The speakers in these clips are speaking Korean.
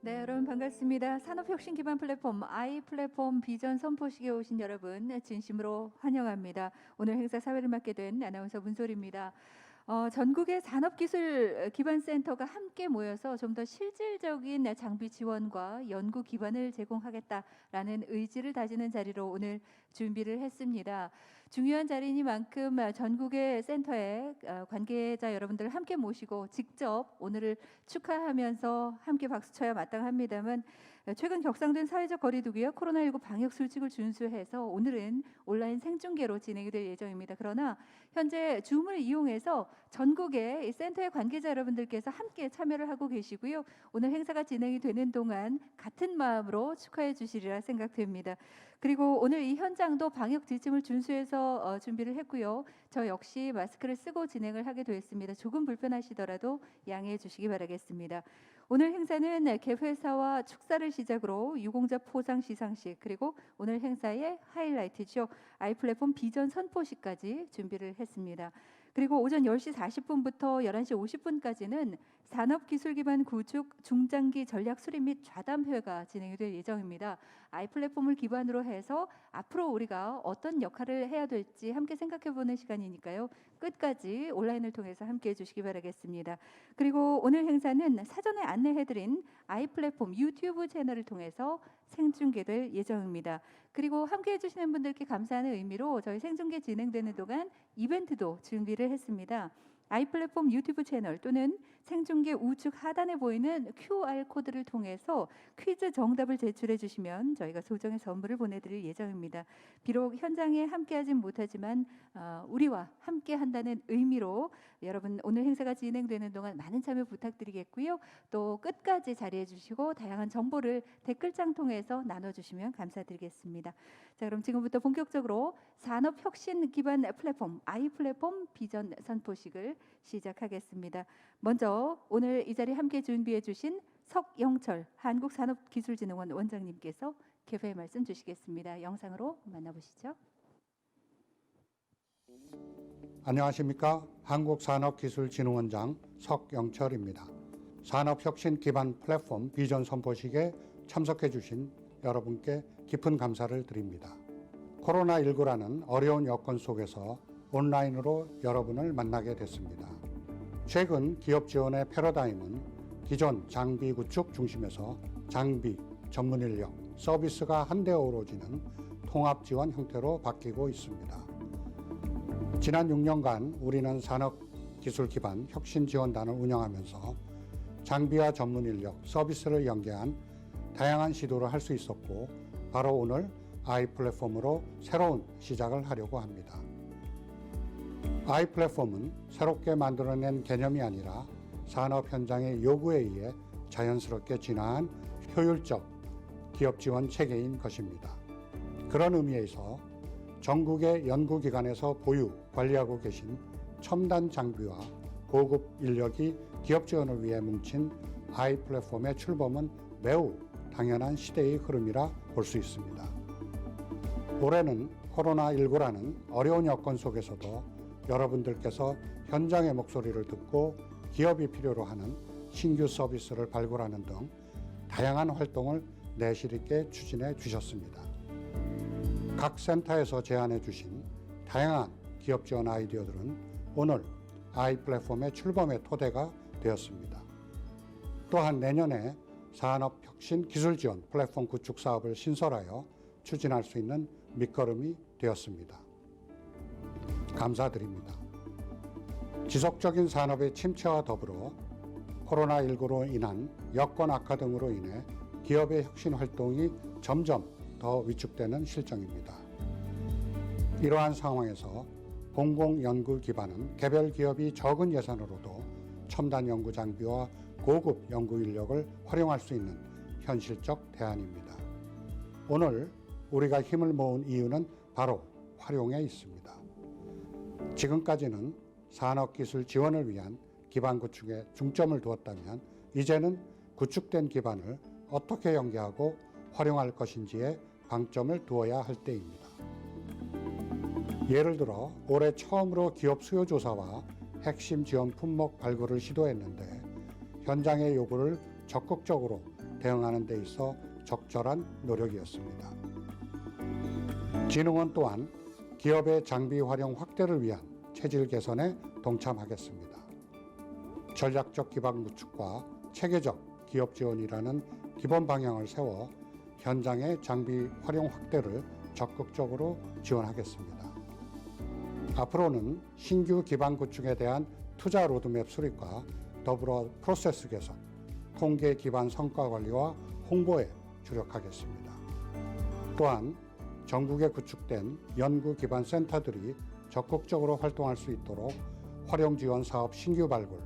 네, 여러분 반갑습니다. 산업혁신 기반 플랫폼 아이플랫폼 비전 선포식에 오신 여러분 진심으로 환영합니다. 오늘 행사 사회를 맡게 된 아나운서 문솔입니다. 전국의 산업기술 기반 센터가 함께 모여서 좀 더 실질적인 장비 지원과 연구 기반을 제공하겠다라는 의지를 다지는 자리로 오늘 준비를 했습니다. 중요한 자리이니만큼 전국의 센터에 관계자 여러분들 함께 모시고 직접 오늘을 축하하면서 함께 박수 쳐야 마땅합니다만, 최근 격상된 사회적 거리두기와 코로나19 방역 수칙을 준수해서 오늘은 온라인 생중계로 진행이 될 예정입니다. 그러나 현재 줌을 이용해서 전국의 센터의 관계자 여러분들께서 함께 참여를 하고 계시고요. 오늘 행사가 진행이 되는 동안 같은 마음으로 축하해 주시리라 생각됩니다. 그리고 오늘 이 현장도 방역 지침을 준수해서 준비를 했고요. 저 역시 마스크를 쓰고 진행을 하게 되었습니다. 조금 불편하시더라도 양해해 주시기 바라겠습니다. 오늘 행사는 개회사와 축사를 시작으로 유공자 포상 시상식, 그리고 오늘 행사의 하이라이트죠. 아이플랫폼 비전 선포식까지 준비를 했습니다. 그리고 오전 10시 40분부터 11시 50분까지는 산업기술 기반 구축 중장기 전략 수립 및 좌담회가 진행이 될 예정입니다. 아이플랫폼을 기반으로 해서 앞으로 우리가 어떤 역할을 해야 될지 함께 생각해보는 시간이니까요. 끝까지 온라인을 통해서 함께해 주시기 바라겠습니다. 그리고 오늘 행사는 사전에 안내해드린 아이플랫폼 유튜브 채널을 통해서 생중계될 예정입니다. 그리고 함께해 주시는 분들께 감사하는 의미로 저희 생중계 진행되는 동안 이벤트도 준비를 했습니다. 아이플랫폼 유튜브 채널 또는 생중계 우측 하단에 보이는 QR코드를 통해서 퀴즈 정답을 제출해 주시면 저희가 소정의 선물을 보내드릴 예정입니다. 비록 현장에 함께하진 못하지만 우리와 함께한다는 의미로 여러분 오늘 행사가 진행되는 동안 많은 참여 부탁드리겠고요. 또 끝까지 자리해 주시고 다양한 정보를 댓글창 통해서 나눠주시면 감사드리겠습니다. 자, 그럼 지금부터 본격적으로 산업혁신 기반 플랫폼 아이플랫폼 비전 선포식을 시작하겠습니다. 먼저 오늘 이 자리 함께 준비해 주신 석영철 한국산업기술진흥원 원장님께서 개회 말씀 주시겠습니다. 영상으로 만나보시죠. 안녕하십니까. 한국산업기술진흥원장 석영철입니다. 산업혁신 기반 플랫폼 비전 선포식에 참석해 주신 여러분께 깊은 감사를 드립니다. 코로나19라는 어려운 여건 속에서 온라인으로 여러분을 만나게 됐습니다. 최근 기업 지원의 패러다임은 기존 장비 구축 중심에서 장비, 전문 인력, 서비스가 한데 어우러지는 통합 지원 형태로 바뀌고 있습니다. 지난 6년간 우리는 산업기술 기반 혁신 지원단을 운영하면서 장비와 전문 인력, 서비스를 연계한 다양한 시도를 할 수 있었고, 바로 오늘 아이플랫폼으로 새로운 시작을 하려고 합니다. 아이플랫폼은 새롭게 만들어낸 개념이 아니라 산업 현장의 요구에 의해 자연스럽게 진화한 효율적 기업 지원 체계인 것입니다. 그런 의미에서 전국의 연구기관에서 보유, 관리하고 계신 첨단 장비와 고급 인력이 기업 지원을 위해 뭉친 아이플랫폼의 출범은 매우 당연한 시대의 흐름이라 볼 수 있습니다. 올해는 코로나19라는 어려운 여건 속에서도 여러분들께서 현장의 목소리를 듣고 기업이 필요로 하는 신규 서비스를 발굴하는 등 다양한 활동을 내실 있게 추진해 주셨습니다. 각 센터에서 제안해 주신 다양한 기업 지원 아이디어들은 오늘 아이플랫폼의 출범의 토대가 되었습니다. 또한 내년에 산업혁신 기술지원 플랫폼 구축 사업을 신설하여 추진할 수 있는 밑거름이 되었습니다. 감사드립니다. 지속적인 산업의 침체와 더불어 코로나19로 인한 여건 악화 등으로 인해 기업의 혁신 활동이 점점 더 위축되는 실정입니다. 이러한 상황에서 공공연구 기반은 개별 기업이 적은 예산으로도 첨단 연구 장비와 고급 연구 인력을 활용할 수 있는 현실적 대안입니다. 오늘 우리가 힘을 모은 이유는 바로 활용에 있습니다. 지금까지는 산업기술 지원을 위한 기반 구축에 중점을 두었다면 이제는 구축된 기반을 어떻게 연계하고 활용할 것인지에 방점을 두어야 할 때입니다. 예를 들어 올해 처음으로 기업 수요 조사와 핵심 지원 품목 발굴을 시도했는데 현장의 요구를 적극적으로 대응하는 데 있어 적절한 노력이었습니다. 진흥원 또한 기업의 장비 활용 확대를 위한 체질 개선에 동참하겠습니다. 전략적 기반 구축과 체계적 기업 지원이라는 기본 방향을 세워 현장의 장비 활용 확대를 적극적으로 지원하겠습니다. 앞으로는 신규 기반 구축에 대한 투자 로드맵 수립과 더불어 프로세스 개선, 통계 기반 성과 관리와 홍보에 주력하겠습니다. 또한 전국에 구축된 연구 기반 센터들이 적극적으로 활동할 수 있도록 활용 지원 사업 신규 발굴,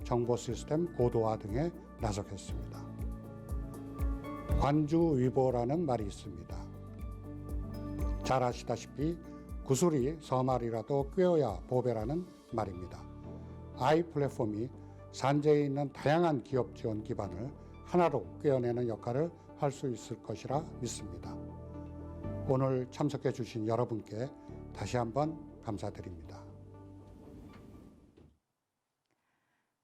정보 시스템 고도화 등에 나서겠습니다. 관주위보라는 말이 있습니다. 잘 아시다시피 구슬이 서말이라도 꿰어야 보배라는 말입니다. I 플랫폼이 산재에 있는 다양한 기업 지원 기반을 하나로 꿰어내는 역할을 할 수 있을 것이라 믿습니다. 오늘 참석해 주신 여러분께 다시 한번 감사드립니다.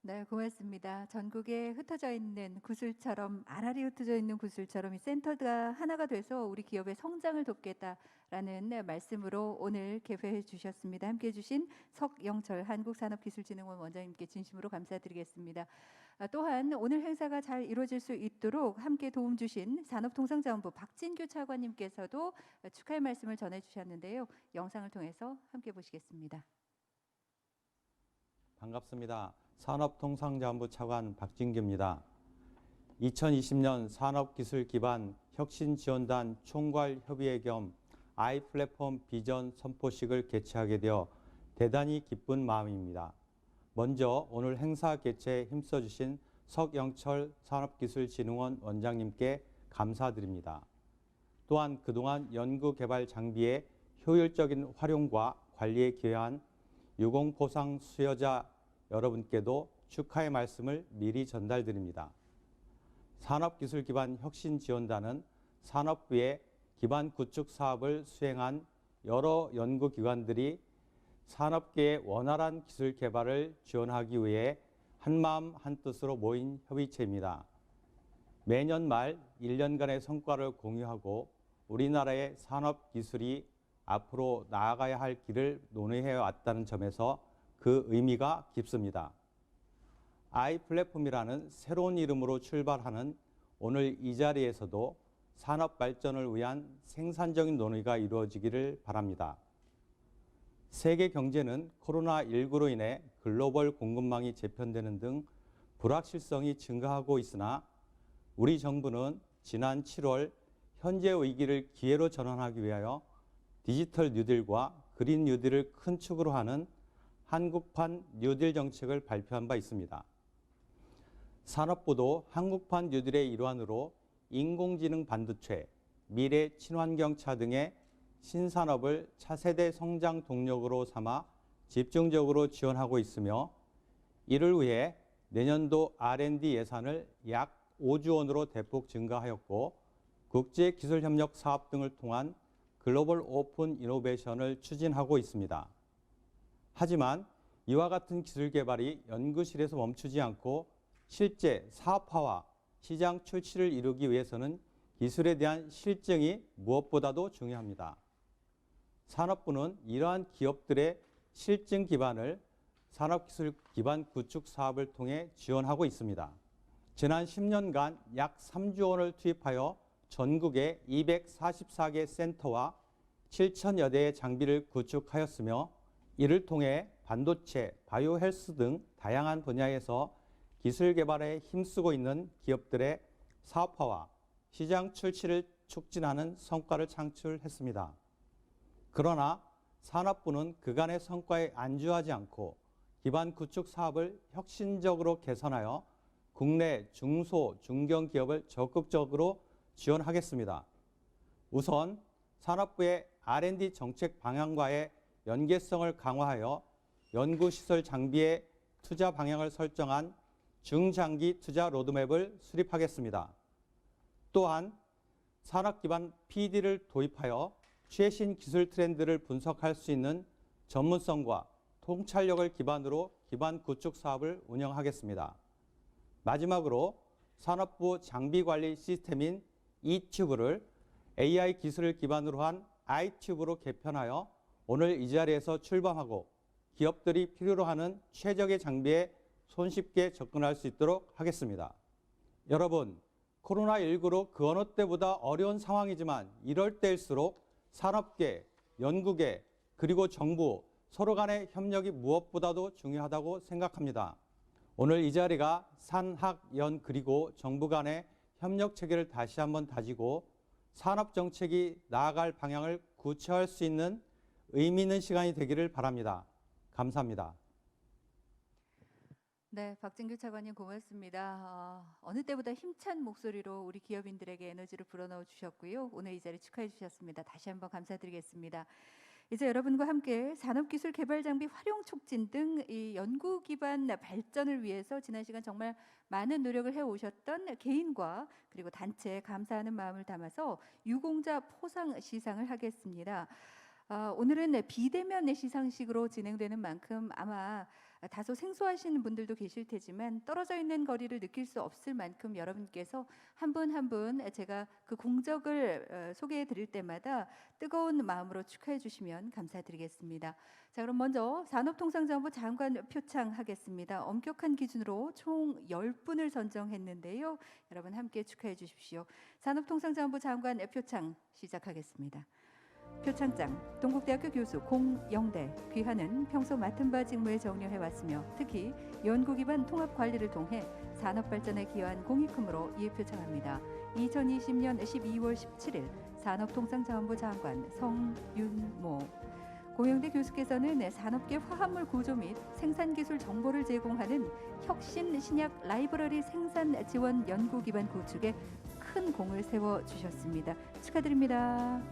네, 고맙습니다. 전국에 흩어져 있는 구슬처럼 알알이 흩어져 있는 구슬처럼 이 센터가 하나가 돼서 우리 기업의 성장을 돕겠다라는 말씀으로 오늘 개회해 주셨습니다. 함께해 주신 석영철 한국산업기술진흥원 원장님께 진심으로 감사드리겠습니다. 또한 오늘 행사가 잘 이루어질 수 있도록 함께 도움 주신 산업통상자원부 박진규 차관님께서도 축하의 말씀을 전해 주셨는데요. 영상을 통해서 함께 보시겠습니다. 반갑습니다. 산업통상자원부 차관 박진규입니다. 2020년 산업기술기반 혁신지원단 총괄협의회 겸 아이플랫폼 비전 선포식을 개최하게 되어 대단히 기쁜 마음입니다. 먼저 오늘 행사 개최에 힘써주신 석영철 산업기술진흥원 원장님께 감사드립니다. 또한 그동안 연구개발 장비의 효율적인 활용과 관리에 기여한 유공보상 수여자 여러분께도 축하의 말씀을 미리 전달드립니다. 산업기술기반 혁신지원단은 산업부의 기반 구축 사업을 수행한 여러 연구기관들이 산업계의 원활한 기술 개발을 지원하기 위해 한마음 한뜻으로 모인 협의체입니다. 매년 말 1년간의 성과를 공유하고 우리나라의 산업기술이 앞으로 나아가야 할 길을 논의해 왔다는 점에서 그 의미가 깊습니다. 아이플랫폼이라는 새로운 이름으로 출발하는 오늘 이 자리에서도 산업 발전을 위한 생산적인 논의가 이루어지기를 바랍니다. 세계 경제는 코로나19로 인해 글로벌 공급망이 재편되는 등 불확실성이 증가하고 있으나 우리 정부는 지난 7월 현재 위기를 기회로 전환하기 위하여 디지털 뉴딜과 그린 뉴딜을 큰 축으로 하는 한국판 뉴딜 정책을 발표한 바 있습니다. 산업부도 한국판 뉴딜의 일환으로 인공지능 반도체, 미래 친환경차 등의 신산업을 차세대 성장 동력으로 삼아 집중적으로 지원하고 있으며 이를 위해 내년도 R&D 예산을 약 5조 원으로 대폭 증가하였고 국제기술협력 사업 등을 통한 글로벌 오픈 이노베이션을 추진하고 있습니다. 하지만 이와 같은 기술 개발이 연구실에서 멈추지 않고 실제 사업화와 시장 출시를 이루기 위해서는 기술에 대한 실증이 무엇보다도 중요합니다. 산업부는 이러한 기업들의 실증 기반을 산업기술 기반 구축 사업을 통해 지원하고 있습니다. 지난 10년간 약 3조 원을 투입하여 전국에 244개 센터와 7천여 대의 장비를 구축하였으며 이를 통해 반도체, 바이오 헬스 등 다양한 분야에서 기술 개발에 힘쓰고 있는 기업들의 사업화와 시장 출시를 촉진하는 성과를 창출했습니다. 그러나 산업부는 그간의 성과에 안주하지 않고 기반 구축 사업을 혁신적으로 개선하여 국내 중소, 중견기업을 적극적으로 지원하겠습니다. 우선 산업부의 R&D 정책 방향과의 연계성을 강화하여 연구시설 장비의 투자 방향을 설정한 중장기 투자 로드맵을 수립하겠습니다. 또한 산업 기반 PD를 도입하여 최신 기술 트렌드를 분석할 수 있는 전문성과 통찰력을 기반으로 기반 구축 사업을 운영하겠습니다. 마지막으로 산업부 장비관리 시스템인 이튜브를 AI 기술을 기반으로 한 아이튜브로 개편하여 오늘 이 자리에서 출범하고 기업들이 필요로 하는 최적의 장비에 손쉽게 접근할 수 있도록 하겠습니다. 여러분, 코로나19로 그 어느 때보다 어려운 상황이지만 이럴 때일수록 산업계, 연구계, 그리고 정부 서로 간의 협력이 무엇보다도 중요하다고 생각합니다. 오늘 이 자리가 산, 학, 연 그리고 정부 간의 협력 체계를 다시 한번 다지고 산업 정책이 나아갈 방향을 구체화할 수 있는 의미 있는 시간이 되기를 바랍니다. 감사합니다. 네, 박진규 차관님 고맙습니다. 어느 때보다 힘찬 목소리로 우리 기업인들에게 에너지를 불어넣어 주셨고요. 오늘 이 자리 축하해 주셨습니다. 다시 한번 감사드리겠습니다. 이제 여러분과 함께 산업기술 개발 장비 활용 촉진 등 이 연구 기반 발전을 위해서 지난 시간 정말 많은 노력을 해오셨던 개인과 그리고 단체에 감사하는 마음을 담아서 유공자 포상 시상을 하겠습니다. 오늘은 비대면 시상식으로 진행되는 만큼 아마 다소 생소하신 분들도 계실 테지만 떨어져 있는 거리를 느낄 수 없을 만큼 여러분께서 한 분 한 분 제가 그 공적을 소개해 드릴 때마다 뜨거운 마음으로 축하해 주시면 감사드리겠습니다. 자, 그럼 먼저 산업통상자원부 장관 표창하겠습니다. 엄격한 기준으로 총 10분을 선정했는데요. 여러분 함께 축하해 주십시오. 산업통상자원부 장관 표창 시작하겠습니다. 표창장, 동국대학교 교수 공영대, 귀하는 평소 맡은 바 직무에 정려해 왔으며 특히 연구 기반 통합 관리를 통해 산업 발전에 기여한 공이 크므로 이에 표창합니다. 2020년 12월 17일 산업통상자원부 장관 성윤모. 공영대 교수께서는 산업계 화합물 구조 및 생산기술 정보를 제공하는 혁신 신약 라이브러리 생산 지원 연구 기반 구축에 큰 공을 세워 주셨습니다. 축하드립니다.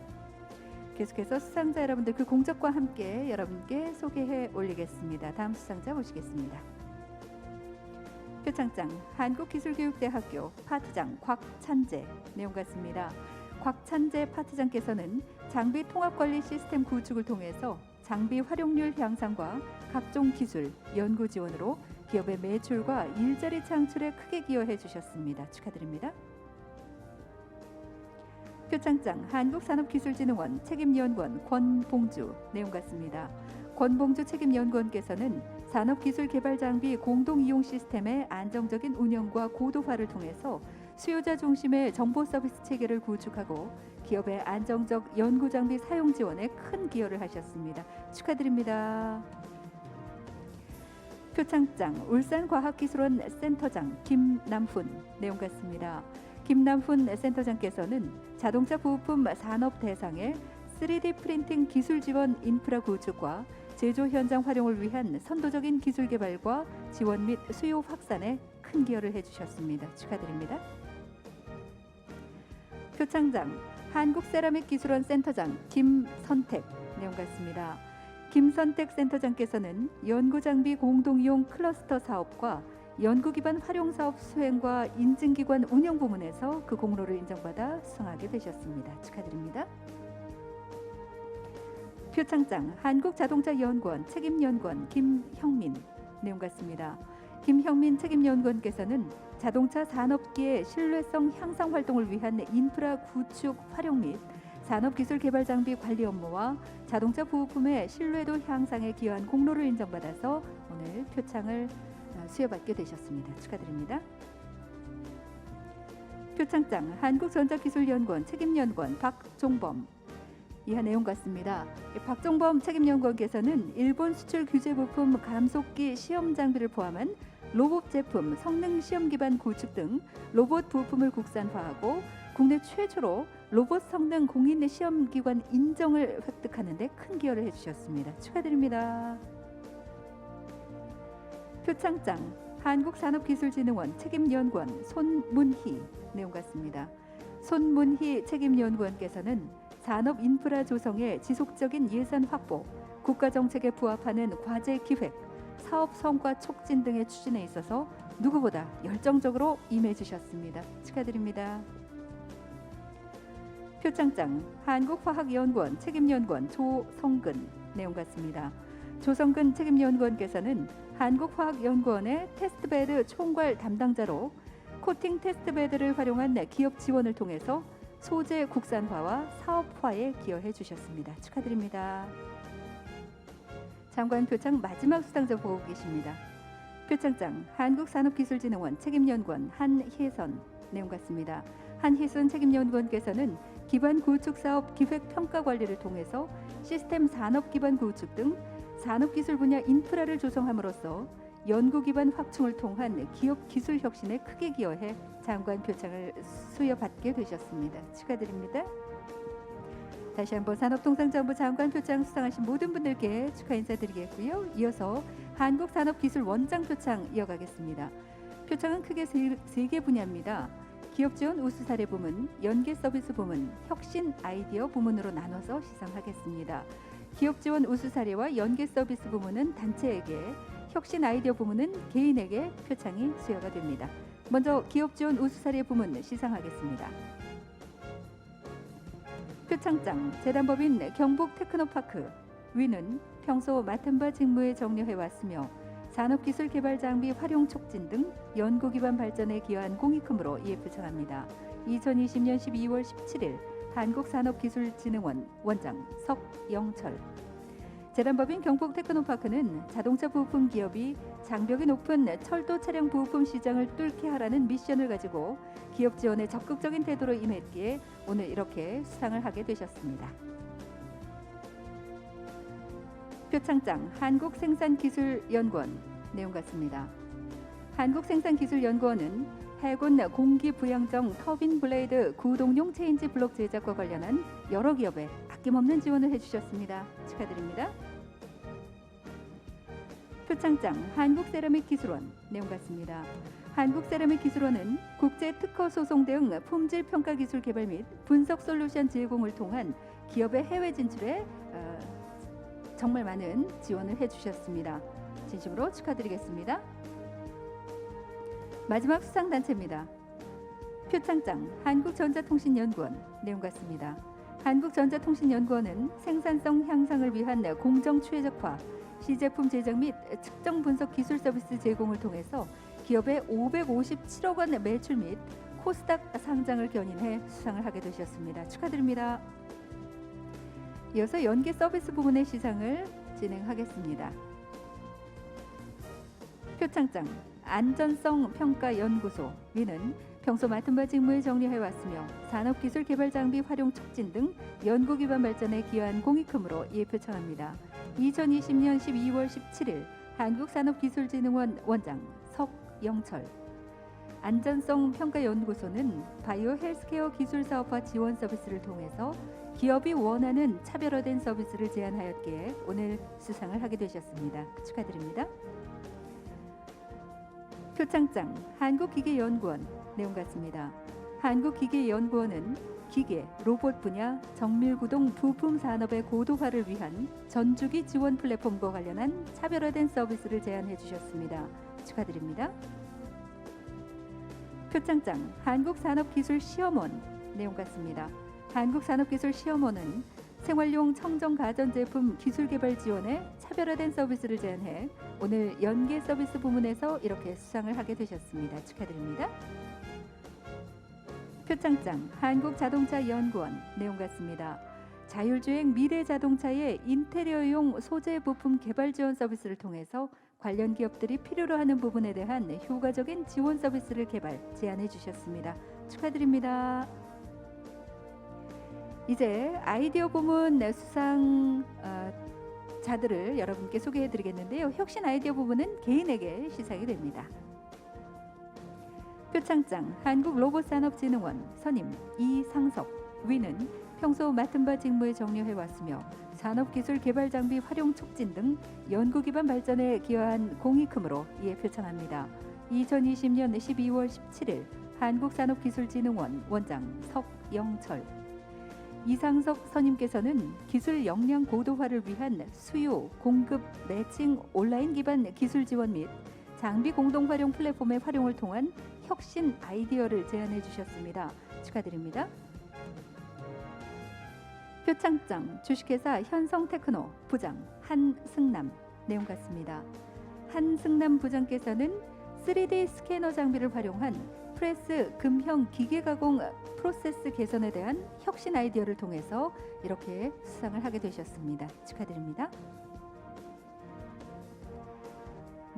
계속해서 수상자 여러분들 그 공적과 함께 여러분께 소개해 올리겠습니다. 다음 수상자 모시겠습니다. 표창장 한국기술교육대학교 파트장 곽찬재 내용 같습니다. 곽찬재 파트장께서는 장비 통합관리 시스템 구축을 통해서 장비 활용률 향상과 각종 기술, 연구 지원으로 기업의 매출과 일자리 창출에 크게 기여해 주셨습니다. 축하드립니다. 표창장 한국산업기술진흥원 책임연구원 권봉주 내용 같습니다. 권봉주 책임연구원께서는 산업기술개발장비 공동이용 시스템의 안정적인 운영과 고도화를 통해서 수요자 중심의 정보 서비스 체계를 구축하고 기업의 안정적 연구장비 사용 지원에 큰 기여를 하셨습니다. 축하드립니다. 표창장 울산과학기술원 센터장 김남훈 내용 같습니다. 김남훈 센터장께서는 자동차 부품 산업 대상의 3D 프린팅 기술 지원 인프라 구축과 제조 현장 활용을 위한 선도적인 기술 개발과 지원 및 수요 확산에 큰 기여를 해주셨습니다. 축하드립니다. 표창장 한국세라믹기술원 센터장 김선택 내용 같습니다. 김선택 센터장께서는 연구장비 공동이용 클러스터 사업과 연구기반 활용사업 수행과 인증기관 운영 부문에서 그 공로를 인정받아 수상하게 되셨습니다. 축하드립니다. 표창장 한국자동차연구원 책임연구원 김형민 내용 같습니다. 김형민 책임연구원께서는 자동차 산업계의 신뢰성 향상 활동을 위한 인프라 구축 활용 및 산업기술개발장비 관리 업무와 자동차 부품의 신뢰도 향상에 기여한 공로를 인정받아서 오늘 표창을 수여받게 되셨습니다. 축하드립니다. 표창장 한국전자기술연구원 책임연구원 박종범 이하 내용 같습니다. 박종범 책임연구원께서는 일본 수출 규제 부품 감속기 시험 장비를 포함한 로봇 제품 성능 시험 기반 구축 등 로봇 부품을 국산화하고 국내 최초로 로봇 성능 공인 시험 기관 인정을 획득하는 데 큰 기여를 해주셨습니다. 축하드립니다. 표창장 한국산업기술진흥원 책임연구원 손문희 내용 같습니다. 손문희 책임연구원께서는 산업 인프라 조성의 지속적인 예산 확보, 국가정책에 부합하는 과제 기획, 사업 성과 촉진 등의 추진에 있어서 누구보다 열정적으로 임해 주셨습니다. 축하드립니다. 표창장 한국화학연구원 책임연구원 조성근 내용 같습니다. 조성근 책임연구원께서는 한국화학연구원의 테스트베드 총괄 담당자로 코팅 테스트베드를 활용한 기업 지원을 통해서 소재 국산화와 사업화에 기여해 주셨습니다. 축하드립니다. 장관 표창 마지막 수상자 보고 계십니다. 표창장 한국산업기술진흥원 책임연구원 한혜선 내용 같습니다. 한혜선 책임연구원께서는 기반 구축 사업 기획 평가 관리를 통해서 시스템 산업 기반 구축 등 산업기술 분야 인프라를 조성함으로써 연구 기반 확충을 통한 기업 기술 혁신에 크게 기여해 장관 표창을 수여받게 되셨습니다. 축하드립니다. 다시 한번 산업통상자원부 장관 표창 수상하신 모든 분들께 축하 인사드리겠고요. 이어서 한국산업기술원장 표창 이어가겠습니다. 표창은 크게 세 개 분야입니다. 기업지원 우수사례 부문, 연계서비스 부문, 혁신 아이디어 부문으로 나눠서 시상하겠습니다. 기업지원 우수사례와 연계서비스 부문은 단체에게, 혁신 아이디어 부문은 개인에게 표창이 수여가 됩니다. 먼저 기업지원 우수사례 부문 시상하겠습니다. 표창장 재단법인 경북테크노파크 위는 평소 맡은 바 직무에 정려해왔으며 산업기술개발장비 활용 촉진 등 연구기반 발전에 기여한 공이 크므로 이에 표창합니다. 2020년 12월 17일 한국산업기술진흥원 원장 석영철. 재단법인 경북테크노파크는 자동차 부품 기업이 장벽이 높은 철도 차량 부품 시장을 뚫게 하라는 미션을 가지고 기업 지원에 적극적인 태도로 임했기에 오늘 이렇게 수상을 하게 되셨습니다. 표창장 한국생산기술연구원 내용 같습니다. 한국생산기술연구원은 해군 공기 부양정 터빈 블레이드 구동용 체인지 블록 제작과 관련한 여러 기업에 아낌없는 지원을 해주셨습니다. 축하드립니다. 표창장 한국세라믹기술원 내용 같습니다. 한국세라믹기술원은 국제 특허 소송 등 품질 평가 기술 개발 및 분석 솔루션 제공을 통한 기업의 해외 진출에 정말 많은 지원을 해주셨습니다. 진심으로 축하드리겠습니다. 마지막 수상단체입니다. 표창장 한국전자통신연구원 내용 같습니다. 한국전자통신연구원은 생산성 향상을 위한 공정 최적화, 시제품 제작 및 측정 분석 기술 서비스 제공을 통해서 기업의 557억 원 매출 및 코스닥 상장을 견인해 수상을 하게 되셨습니다. 축하드립니다. 이어서 연계 서비스 부문의 시상을 진행하겠습니다. 표창장 안전성 평가 연구소 위는 평소 맡은 바 직무에 정리해왔으며 산업기술 개발 장비 활용 촉진 등 연구 기반 발전에 기여한 공이 크므로 이에 표창합니다. 2020년 12월 17일 한국산업기술진흥원 원장 석영철. 안전성 평가 연구소는 바이오 헬스케어 기술 사업화 지원 서비스를 통해서 기업이 원하는 차별화된 서비스를 제안하였기에 오늘 수상을 하게 되셨습니다. 축하드립니다. 표창장 한국기계연구원 내용 같습니다. 한국기계연구원은 기계, 로봇 분야 정밀구동 부품 산업의 고도화를 위한 전주기 지원 플랫폼과 관련한 차별화된 서비스를 제안해 주셨습니다. 축하드립니다. 표창장 한국산업기술시험원 내용 같습니다. 한국산업기술시험원은 생활용 청정 가전제품 기술개발 지원에 차별화된 서비스를 제안해 오늘 연계 서비스 부문에서 이렇게 수상을 하게 되셨습니다. 축하드립니다. 표창장 한국자동차연구원 내용 같습니다. 자율주행 미래자동차의 인테리어용 소재 부품 개발 지원 서비스를 통해서 관련 기업들이 필요로 하는 부분에 대한 효과적인 지원 서비스를 개발 제안해 주셨습니다. 축하드립니다. 이제 아이디어 부문 수상자들을 여러분께 소개해 드리겠는데요. 혁신 아이디어 부문은 개인에게 시상이 됩니다. 표창장 한국로봇산업진흥원 선임 이상석 위는 평소 맡은 바 직무에 정려해왔으며 산업기술 개발 장비 활용 촉진 등 연구 기반 발전에 기여한 공이 크므로 이에 표창합니다. 2020년 12월 17일 한국산업기술진흥원 원장 석영철. 이상석 선임께서는 기술 역량 고도화를 위한 수요, 공급, 매칭, 온라인 기반 기술 지원 및 장비 공동 활용 플랫폼의 활용을 통한 혁신 아이디어를 제안해 주셨습니다. 축하드립니다. 표창장 주식회사 현성테크노 부장 한승남 내용 같습니다. 한승남 부장께서는 3D 스캐너 장비를 활용한 프레스 금형 기계 가공 프로세스 개선에 대한 혁신 아이디어를 통해서 이렇게 수상을 하게 되셨습니다. 축하드립니다.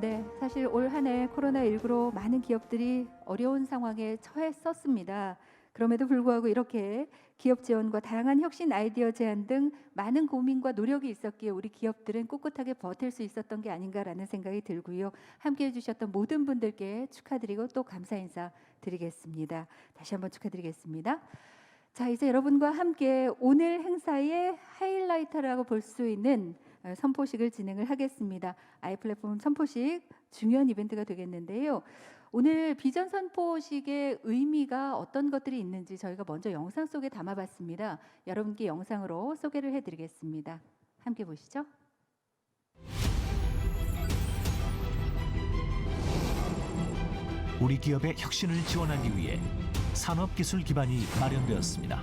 네, 사실 올 한 해 코로나19로 많은 기업들이 어려운 상황에 처했었습니다. 그럼에도 불구하고 이렇게 기업 지원과 다양한 혁신 아이디어 제안 등 많은 고민과 노력이 있었기에 우리 기업들은 꿋꿋하게 버틸 수 있었던 게 아닌가라는 생각이 들고요. 함께해 주셨던 모든 분들께 축하드리고 또 감사 인사 드리겠습니다. 다시 한번 축하드리겠습니다. 자, 이제 여러분과 함께 오늘 행사의 하이라이터라고 볼 수 있는 선포식을 진행을 하겠습니다. 아이플랫폼 선포식 중요한 이벤트가 되겠는데요. 오늘 비전 선포식의 의미가 어떤 것들이 있는지 저희가 먼저 영상 속에 담아봤습니다. 여러분께 영상으로 소개를 해드리겠습니다. 함께 보시죠. 우리 기업의 혁신을 지원하기 위해 산업기술 기반이 마련되었습니다.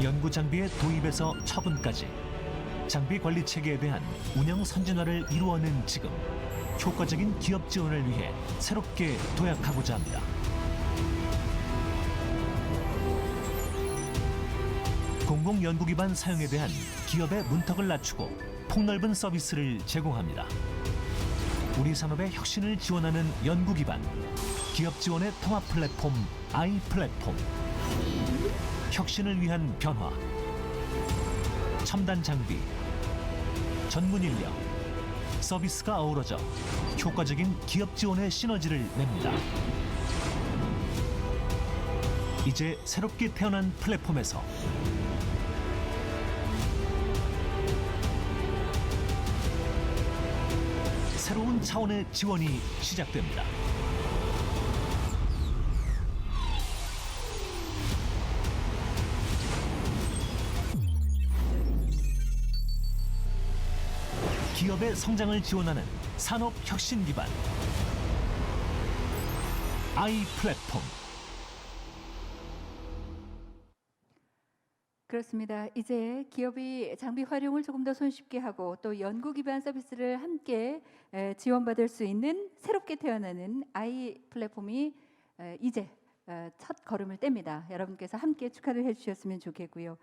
연구 장비의 도입에서 처분까지 장비 관리 체계에 대한 운영 선진화를 이루어낸 지금 효과적인 기업 지원을 위해 새롭게 도약하고자 합니다. 공공연구 기반 사용에 대한 기업의 문턱을 낮추고 폭넓은 서비스를 제공합니다. 우리 산업의 혁신을 지원하는 연구 기반 기업 지원의 통합 플랫폼 아이플랫폼. 혁신을 위한 변화, 첨단 장비, 전문 인력, 서비스가 어우러져 효과적인 기업 지원의 시너지를 냅니다. 이제 새롭게 태어난 플랫폼에서 새로운 차원의 지원이 시작됩니다. 기업의 성장을 지원하는 산업 혁신 기반 아이플랫폼. 그렇습니다. 이제 기업이 장비 활용을 조금 더 손쉽게 하고 또 연구 기반 서비스를 함께 지원받을 수 있는 새롭게 태어나는 아이 플랫폼이 이제 첫 걸음을 뗍니다. 여러분께서 함께 축하를 해주셨으면 좋겠고요.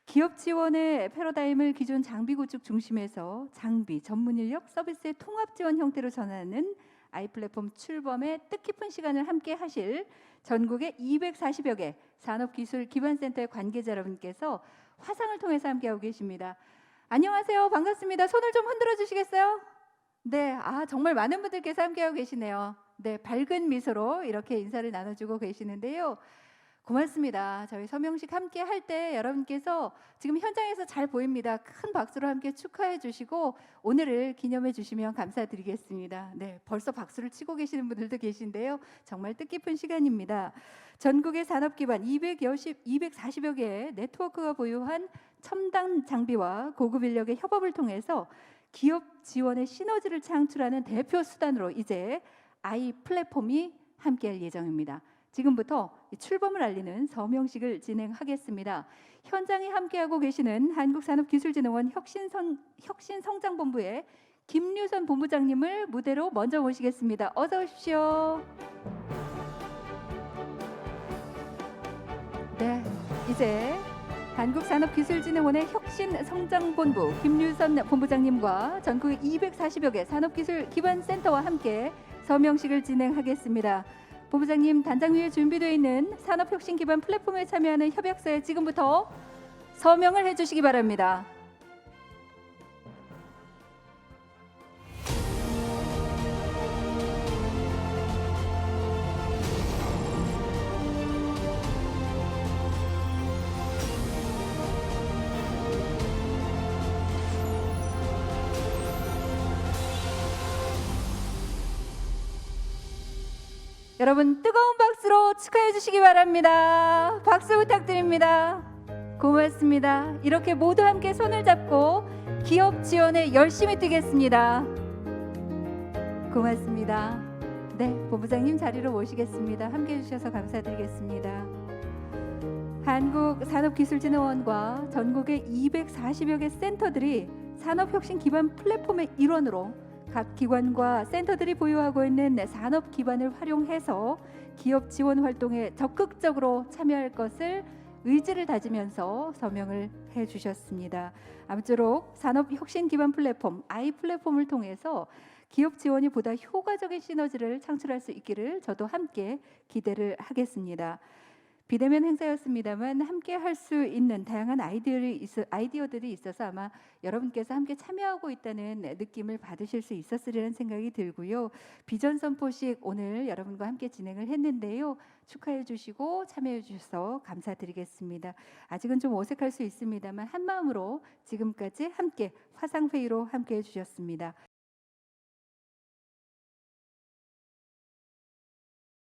기업 지원의 패러다임을 기존 장비 구축 중심에서 장비, 전문 인력, 서비스의 통합 지원 형태로 전하는 아이플랫폼 출범의 뜻깊은 시간을 함께 하실 전국의 240여 개 산업기술기반센터의 관계자 여러분께서 화상을 통해서 함께하고 계십니다. 안녕하세요. 반갑습니다. 손을 좀 흔들어 주시겠어요? 네, 정말 많은 분들께서 함께하고 계시네요. 네, 밝은 미소로 이렇게 인사를 나눠주고 계시는데요. 고맙습니다. 저희 서명식 함께 할 때 여러분께서 지금 현장에서 잘 보입니다. 큰 박수로 함께 축하해 주시고 오늘을 기념해 주시면 감사드리겠습니다. 네, 벌써 박수를 치고 계시는 분들도 계신데요. 정말 뜻깊은 시간입니다. 전국의 산업기반 240여 개의 네트워크가 보유한 첨단 장비와 고급 인력의 협업을 통해서 기업 지원의 시너지를 창출하는 대표 수단으로 이제 아이 플랫폼이 함께할 예정입니다. 지금부터 출범을 알리는 서명식을 진행하겠습니다. 현장에 함께하고 계시는 한국산업기술진흥원 혁신성장본부의 김유선 본부장님을 무대로 먼저 모시겠습니다. 어서 오십시오. 네, 이제 한국산업기술진흥원의 혁신성장본부 김유선 본부장님과 전국 240여 개 산업기술기반센터와 함께 서명식을 진행하겠습니다. 본부장님, 단장 위에 준비되어 있는 산업혁신 기반 플랫폼에 참여하는 협약서에 지금부터 서명을 해주시기 바랍니다. 여러분 뜨거운 박수로 축하해 주시기 바랍니다. 박수 부탁드립니다. 고맙습니다. 이렇게 모두 함께 손을 잡고 기업 지원에 열심히 뛰겠습니다. 고맙습니다. 네, 본부장님 자리로 모시겠습니다. 함께 해주셔서 감사드리겠습니다. 한국산업기술진흥원과 전국의 240여 개 센터들이 산업혁신 기반 플랫폼의 일원으로 각 기관과 센터들이 보유하고 있는 산업 기반을 활용해서 기업 지원 활동에 적극적으로 참여할 것을 의지를 다지면서 서명을 해주셨습니다. 아무쪼록 산업혁신 기반 플랫폼 아이플랫폼을 통해서 기업 지원이 보다 효과적인 시너지를 창출할 수 있기를 저도 함께 기대를 하겠습니다. 비대면 행사였습니다만 함께 할 수 있는 다양한 아이디어들이 있어서 아마 여러분께서 함께 참여하고 있다는 느낌을 받으실 수 있었으리라는 생각이 들고요. 비전 선포식 오늘 여러분과 함께 진행을 했는데요. 축하해 주시고 참여해 주셔서 감사드리겠습니다. 아직은 좀 어색할 수 있습니다만 한마음으로 지금까지 함께 화상회의로 함께 해 주셨습니다.